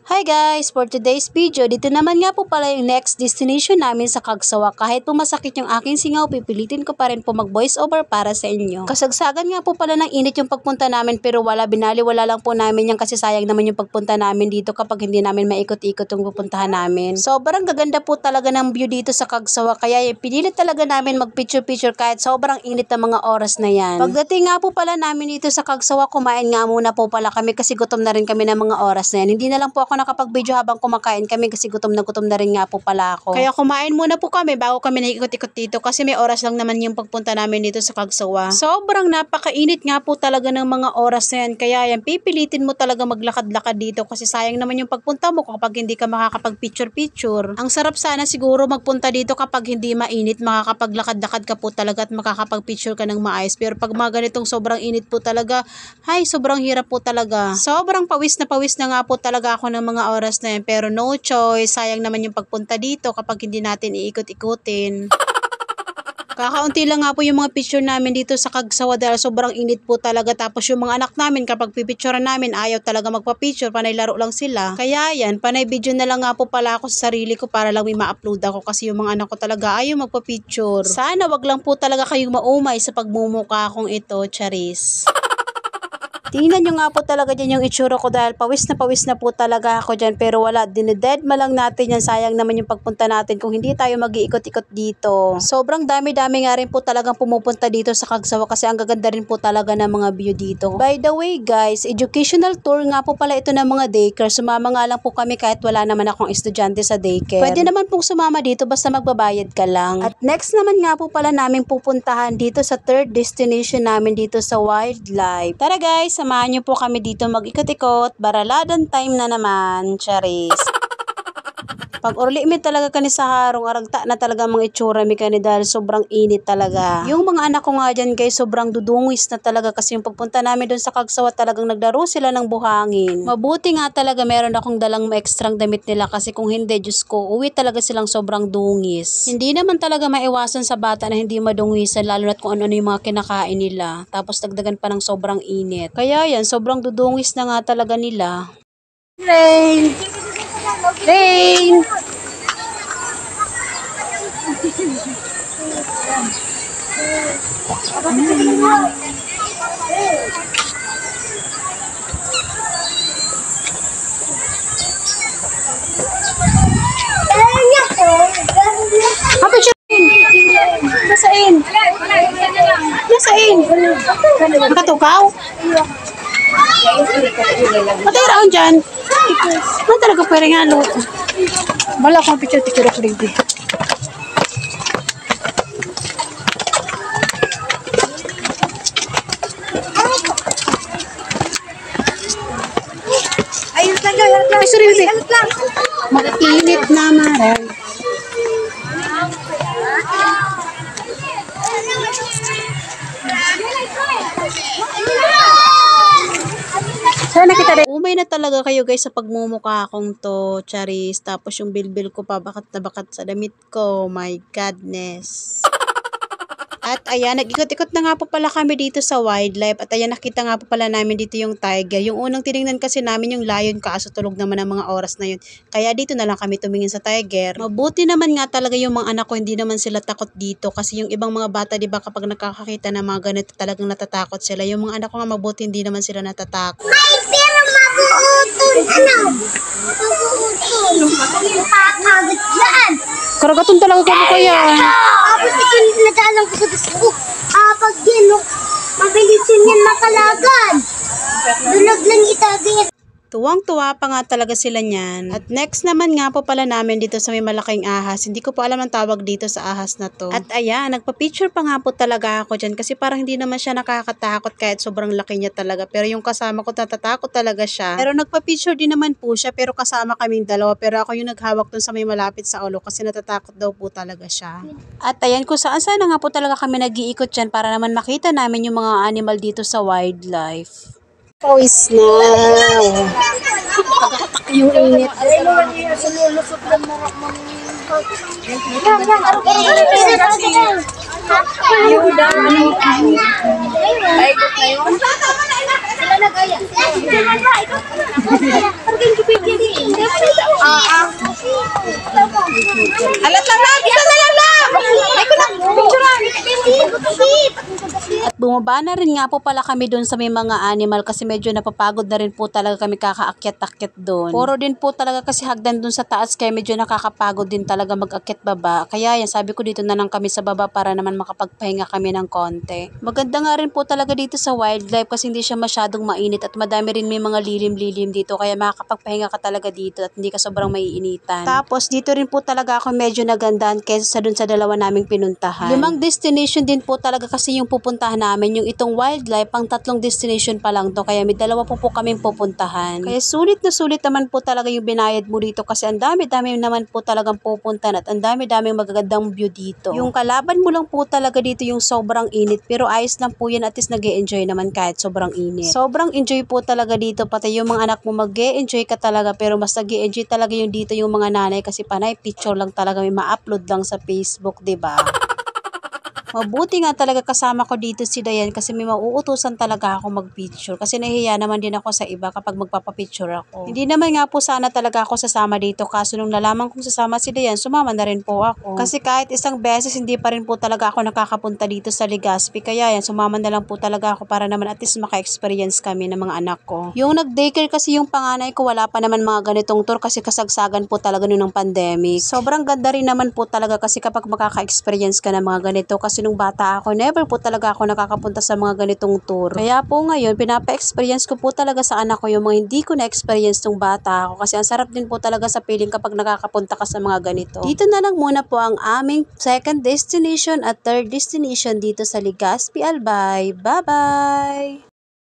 Hi guys! For today's video, dito naman nga po pala yung next destination namin sa Cagsawa. Kahit po masakit yung aking singaw, pipilitin ko pa rin po mag voice over para sa inyo. Kasagsagan nga po pala ng init yung pagpunta namin pero binaliwala lang po namin yan kasi sayang naman yung pagpunta namin dito kapag hindi namin maikot-ikot yung pupuntahan namin. Sobrang gaganda po talaga ng view dito sa Cagsawa kaya pinilit talaga namin mag picture-picture kahit sobrang init ng mga oras na yan. Pagdating nga po pala namin dito sa Cagsawa, kumain nga muna po pala kami kasi gutom na rin kami ng mga oras na yan. Hindi na lang po ako nakapag-video habang kumakain kami kasi gutom na rin nga po pala ako. Kaya kumain muna po kami bago kami naikot-ikot dito kasi may oras lang naman yung pagpunta namin dito sa Cagsawa. Sobrang napakainit nga po talaga ng mga oras na yan. Kaya yan, pipilitin mo talaga maglakad-lakad dito kasi sayang naman yung pagpunta mo kapag hindi ka makakapag-picture-picture. Ang sarap sana siguro magpunta dito kapag hindi mainit, makakapaglakad-lakad ka po talaga at makakapag-picture ka ng maayos. Pero pag mga ganitong sobrang init po talaga, ay sobrang hirap po talaga. Sobrang pawis na nga po talaga ako ng mga oras na yan pero no choice, sayang naman yung pagpunta dito kapag hindi natin iikot-ikutin. Kakaunti lang nga po yung mga picture namin dito sa Cagsawa dahil sobrang init po talaga. Tapos yung mga anak namin kapag pipicturean namin ayaw talaga magpa-picture, panay laro lang sila. Kaya yan, panay video na lang nga po pala ako sa sarili ko para lang may ma-upload ako kasi yung mga anak ko talaga ayaw magpa-picture. Sana wag lang po talaga kayong maumay sa pagmumukha kong ito, charis. Tingnan nyo nga po talaga dyan yung itsura ko dahil pawis na po talaga ako dyan pero wala, dinededma lang natin yan, sayang naman yung pagpunta natin kung hindi tayo mag-iikot-ikot dito. Sobrang dami-dami nga rin po talagang pumupunta dito sa Cagsawa kasi ang gaganda rin po talaga ng mga view dito. By the way guys, educational tour nga po pala ito ng mga daycare. Sumama nga lang po kami kahit wala naman akong estudyante sa daycare. Pwede naman pong sumama dito basta magbabayad ka lang. At next naman nga po pala naming pupuntahan dito sa third destination namin dito sa wildlife. Tara guys! Samahan niyo po kami dito mag-ikot-ikot. Baraladan time na naman, charis. Pag urli mi talaga kani sa harong, aragta na talaga mga itsura mi kani dahil sobrang init talaga. Yung mga anak ko nga dyan guys, sobrang dudungis na talaga kasi yung pagpunta namin doon sa Cagsawa talagang naglaro sila ng buhangin. Mabuti nga talaga meron akong dalang ekstrang damit nila kasi kung hindi, Diyos ko, uwi talaga silang sobrang dungis. Hindi naman talaga maiwasan sa bata na hindi madungisan lalo na't kung ano-ano yung mga kinakain nila. Tapos dagdagan pa ng sobrang init. Kaya yan, sobrang dudungis na nga talaga nila. Rain! Rain! Apa siya? Nasain? Nasain? Nakatukaw? Patay raon dyan? Ano talaga pwede nga luto? Bala akong picture-picture ako rin. Ay, sorry, baby. Mag-init na maray. Sana kita rin. Umay na talaga kayo guys sa pagmumukha akong to, charis. Tapos yung bilbil ko pa, bakat na bakat sa damit ko. My godness. At ayan, nag-ikot-ikot na nga po pala kami dito sa wildlife. At ayan, nakita nga po pala namin dito yung tiger. Yung unang tinignan kasi namin yung lion kaso tulog naman ang mga oras na yun. Kaya dito na lang kami tumingin sa tiger. Mabuti naman nga talaga yung mga anak ko, hindi naman sila takot dito. Kasi yung ibang mga bata, diba kapag nakakakita ng mga ganito talagang natatakot sila. Yung mga anak ko nga mabuti, hindi naman sila natatakot. May pero mabuutol, ano? Mabuutol. Pakagad yan. Karagatun talaga kamo kaya. Tapos ito nadalang ko sa Facebook. Pag yan, mabilis yan makalagad. Dulag lang itagay. Tuwang-tuwa pa nga talaga sila niyan. At next naman nga po pala namin dito sa may malaking ahas. Hindi ko po alam ang tawag dito sa ahas na to. At ayan, nagpa-picture pa nga po talaga ako dyan kasi parang hindi naman siya nakakatakot kahit sobrang laki niya talaga. Pero yung kasama ko natatakot talaga siya. Pero nagpa-picture din naman po siya pero kasama kaming dalawa. Pero ako yung naghawak dun sa may malapit sa ulo kasi natatakot daw po talaga siya. At ayan, kung saan-saan nga po talaga kami nag-iikot dyan para naman makita namin yung mga animal dito sa wildlife. Pawis na. Yung init. Sila nag-aya. Bumaba na rin nga po pala kami doon sa may mga animal kasi medyo napapagod na rin po talaga kami kakaakyat-akyat doon. Puro din po talaga kasi hagdan doon sa taas kaya medyo nakakapagod din talaga mag-akyat baba. Kaya yan, sabi ko dito na lang kami sa baba para naman makapagpahinga kami ng konti. Maganda nga rin po talaga dito sa wildlife kasi hindi siya masyadong mainit at madami rin may mga lilim-lilim dito kaya makakapagpahinga ka talaga dito at hindi ka sobrang maiinitan. Tapos dito rin po talaga ako medyo nagandahan kaysa sa dun sa dalawa naming pinuntahan. 5 destination din po talaga kasi yung pupuntahan namin, yung itong wildlife, pang 3 destination pa lang to kaya may 2 po kaming pupuntahan. Kaya sulit na sulit naman po talaga yung binayad mo dito kasi ang dami-dami naman po talagang pupuntahan at ang dami-daming magagandang view dito. Yung kalaban mo lang po talaga dito yung sobrang init pero ayos lang po yan at least nag-e-enjoy naman kahit sobrang init. Sobrang enjoy po talaga dito pati yung mga anak mo mag-e-enjoy ka talaga pero mas nag-e-enjoy talaga yung dito yung mga nanay kasi panay picture lang talaga may ma-upload lang sa Facebook, 'di ba? Mabuti nga talaga kasama ko dito si Dayan kasi may mauutusan talaga ako mag-picture kasi nahihiya naman din ako sa iba kapag magpapapicture ako. Hindi naman nga po sana talaga ako sasama dito kaso nung nalaman kong sasama si Dayan, sumama na rin po ako. Kasi kahit isang beses hindi pa rin po talaga ako nakakapunta dito sa Legazpi kaya yan, sumama na lang po talaga ako para naman at least maka-experience kami ng mga anak ko. Yung nag-daycare kasi yung panganay ko wala pa naman mga ganitong tour kasi kasagsagan po talaga nun ng pandemic. Sobrang ganda rin naman po talaga kasi kapag makaka-experience ka ng mga ganito kasi nung bata ako, never po talaga ako nakakapunta sa mga ganitong tour. Kaya po ngayon, pinapa-experience ko po talaga sa anak ko yung mga hindi ko na-experience nung bata ako kasi ang sarap din po talaga sa feeling kapag nakakapunta ka sa mga ganito. Dito na lang muna po ang aming second destination at third destination dito sa Legazpi, Albay. Bye-bye!